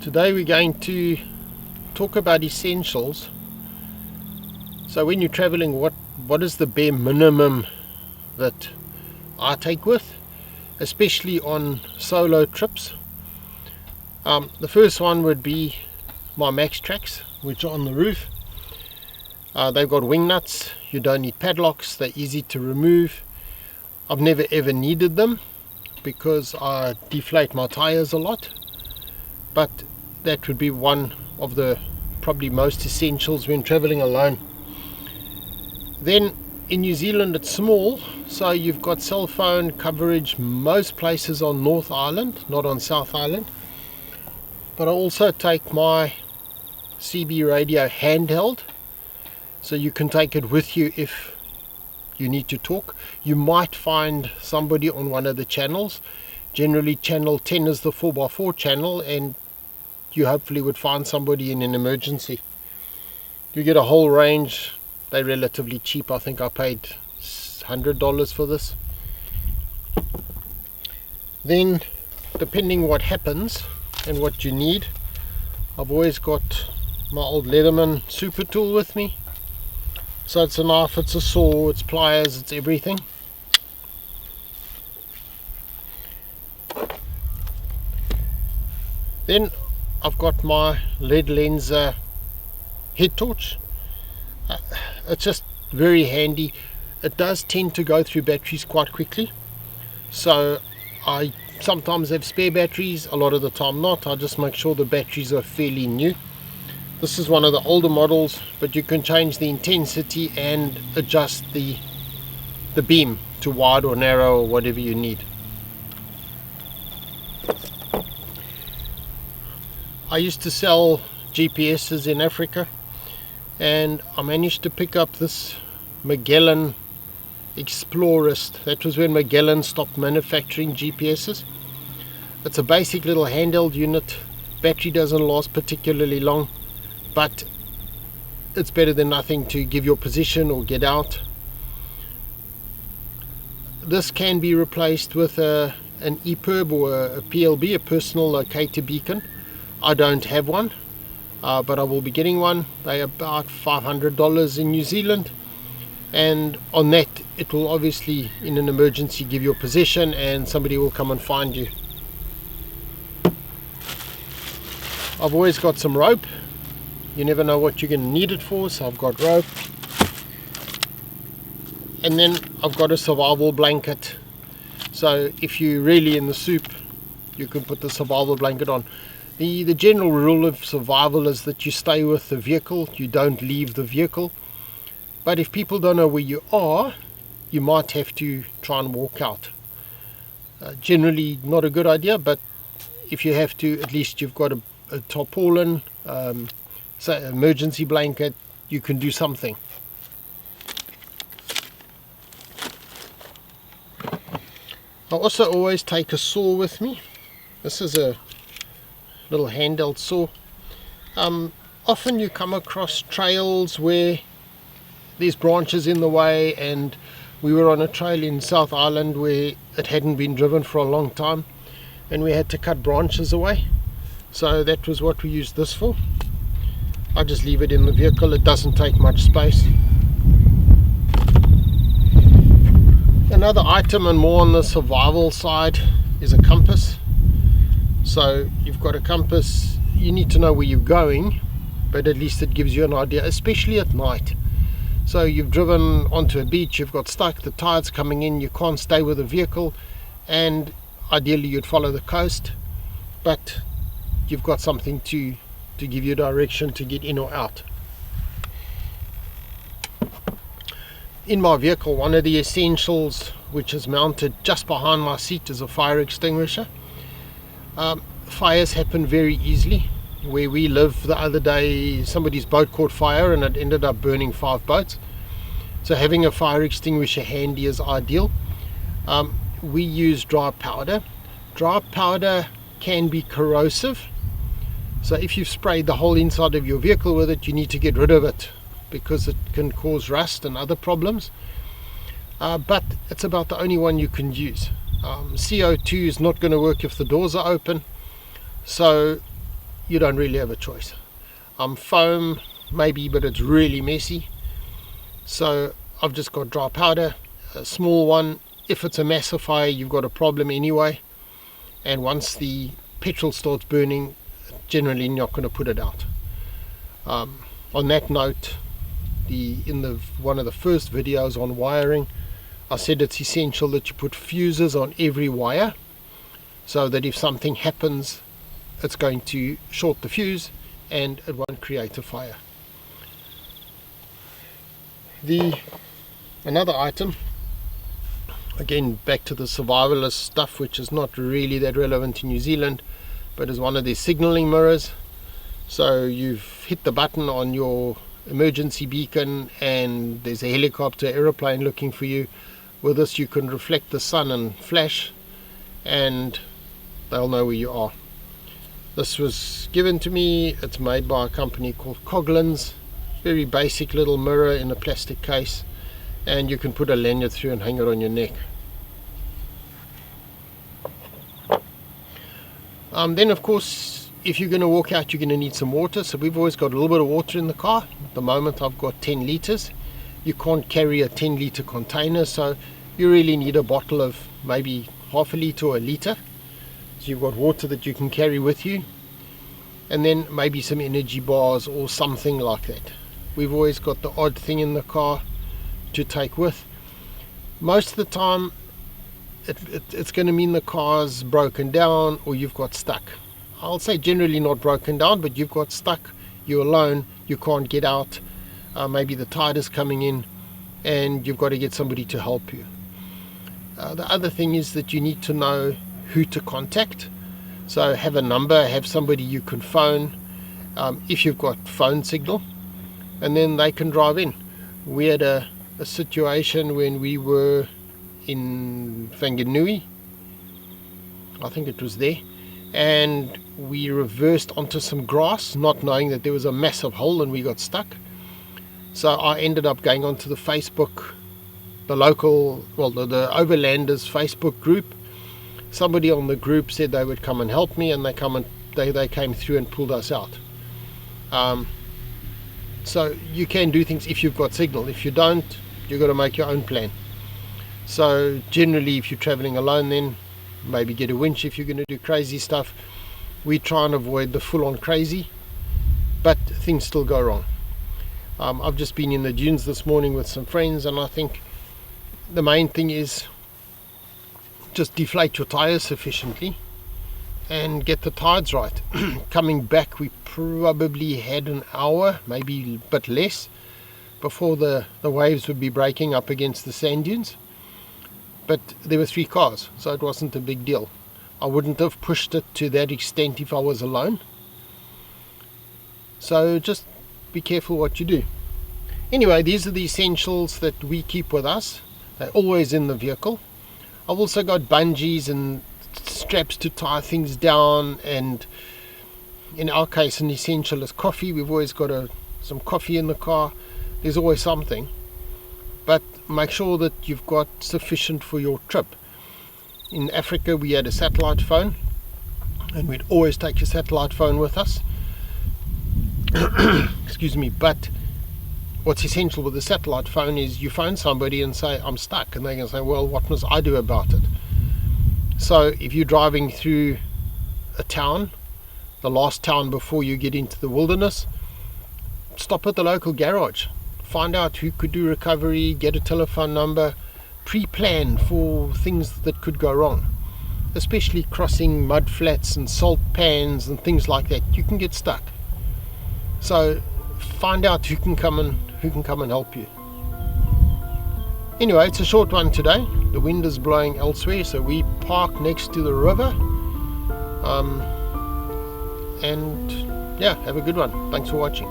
Today we're going to talk about essentials. So when you're traveling, what is the bare minimum that I take with, especially on solo trips? The first one would be my Maxtrax, which are on the roof. They've got wing nuts. You don't need padlocks. They're easy to remove. I've never ever needed them because I deflate my tires a lot, but that would be one of the probably most essentials when traveling alone. Then in New Zealand it's small, so you've got cell phone coverage most places on North Island, not on South Island. But I also take my CB radio handheld, so you can take it with you if you need to talk. You might find somebody on one of the channels. Generally channel 10 is the 4x4 channel, and you hopefully would find somebody in an emergency. You get a whole range. They're relatively cheap. I think I paid $100 for this. Then depending what happens and what you need, I've always got my old Leatherman super tool with me. So it's a knife, it's a saw, it's pliers, it's everything. Then I've got my lead lens head torch. It's just very handy. It does tend to go through batteries quite quickly, so I sometimes have spare batteries, a lot of the time not. I just make sure the batteries are fairly new. This is one of the older models, but you can change the intensity and adjust the beam to wide or narrow or whatever you need. I used to sell GPSs in Africa, and I managed to pick up this Magellan Explorist. That was when Magellan stopped manufacturing GPSs. It's a basic little handheld unit. Battery doesn't last particularly long, but it's better than nothing to give your position or get out. This can be replaced with an EPIRB or a PLB, a personal locator beacon. I don't have one, but I will be getting one. They're about $500 in New Zealand, and on that it will obviously in an emergency give your position and somebody will come and find you. I've always got some rope. You never know what you're going to need it for, so I've got rope. And then I've got a survival blanket, so if you're really in the soup you can put the survival blanket on. The general rule of survival is that you stay with the vehicle, you don't leave the vehicle. But if people don't know where you are, you might have to try and walk out. Generally not a good idea, but if you have to, at least you've got a tarpaulin, say emergency blanket, you can do something. I also always take a saw with me. This is a little handheld saw. Often you come across trails where there's branches in the way, and we were on a trail in South Island where it hadn't been driven for a long time and we had to cut branches away. So that was what we used this for. I just leave it in the vehicle, it doesn't take much space. Another item, and more on the survival side, is a compass. So you've got a compass, you need to know where you're going, but at least it gives you an idea, especially at night. So you've driven onto a beach, you've got stuck, the tide's coming in, you can't stay with the vehicle, and ideally you'd follow the coast, but you've got something to give you direction to get in or out. In my vehicle, one of the essentials which is mounted just behind my seat is a fire extinguisher. Fires happen very easily. Where we live the other day, somebody's boat caught fire and it ended up burning 5 boats. So having a fire extinguisher handy is ideal. We use dry powder. Dry powder can be corrosive, so if you've sprayed the whole inside of your vehicle with it, you need to get rid of it because it can cause rust and other problems. But it's about the only one you can use. CO2 is not going to work if the doors are open, so you don't really have a choice. Foam maybe, but it's really messy, so I've just got dry powder, a small one. If it's a massive fire, you've got a problem anyway, and once the petrol starts burning, generally you're not going to put it out. On that note, in one of the first videos on wiring, I said it's essential that you put fuses on every wire, so that if something happens, it's going to short the fuse and it won't create a fire. Another item, again back to the survivalist stuff, which is not really that relevant in New Zealand, but is one of their signaling mirrors. So you've hit the button on your emergency beacon and there's a helicopter, aeroplane looking for you. With this you can reflect the sun and flash, and they'll know where you are. This was given to me. It's made by a company called Coghlan's. Very basic little mirror in a plastic case, and you can put a lanyard through and hang it on your neck. Then of course, if you're going to walk out, you're going to need some water. So we've always got a little bit of water in the car. At the moment I've got 10 litres. You can't carry a 10 litre container, so you really need a bottle of maybe half a litre or a litre. So you've got water that you can carry with you, and then maybe some energy bars or something like that. We've always got the odd thing in the car to take with. Most of the time it's going to mean the car's broken down or you've got stuck. I'll say generally not broken down, but you've got stuck, you're alone, you can't get out, maybe the tide is coming in and you've got to get somebody to help you. The other thing is that you need to know who to contact. So have a number, have somebody you can phone if you've got phone signal, and then they can drive in. We had a situation when we were in Whanganui, I think it was there, and we reversed onto some grass, not knowing that there was a massive hole, and we got stuck. So I ended up going onto the Facebook, the local, well, the Overlanders Facebook group. Somebody on the group said they would come and help me, and they came through and pulled us out. So you can do things if you've got signal. If you don't, you've got to make your own plan. So generally, if you're traveling alone, then maybe get a winch if you're going to do crazy stuff. We try and avoid the full-on crazy, but things still go wrong. I've just been in the dunes this morning with some friends, and I think the main thing is just deflate your tires sufficiently and get the tides right. Coming back, we probably had an hour, maybe a bit less, before the waves would be breaking up against the sand dunes. But there were 3 cars, so it wasn't a big deal. I wouldn't have pushed it to that extent if I was alone. So just be careful what you do. Anyway, these are the essentials that we keep with us. They're always in the vehicle. I've also got bungees and straps to tie things down, and in our case an essential is coffee. We've always got some coffee in the car. There's always something, but make sure that you've got sufficient for your trip. In Africa we had a satellite phone, and we'd always take a satellite phone with us. Excuse me. But what's essential with the satellite phone is you phone somebody and say, I'm stuck, and they can say, well, what must I do about it? So if you're driving through a town, the last town before you get into the wilderness, stop at the local garage, find out who could do recovery, get a telephone number, pre-plan for things that could go wrong, especially crossing mud flats and salt pans and things like that. You can get stuck, so find out who can come and help you. Anyway, it's a short one today. The wind is blowing elsewhere, so we park next to the river. And yeah, have a good one. Thanks for watching.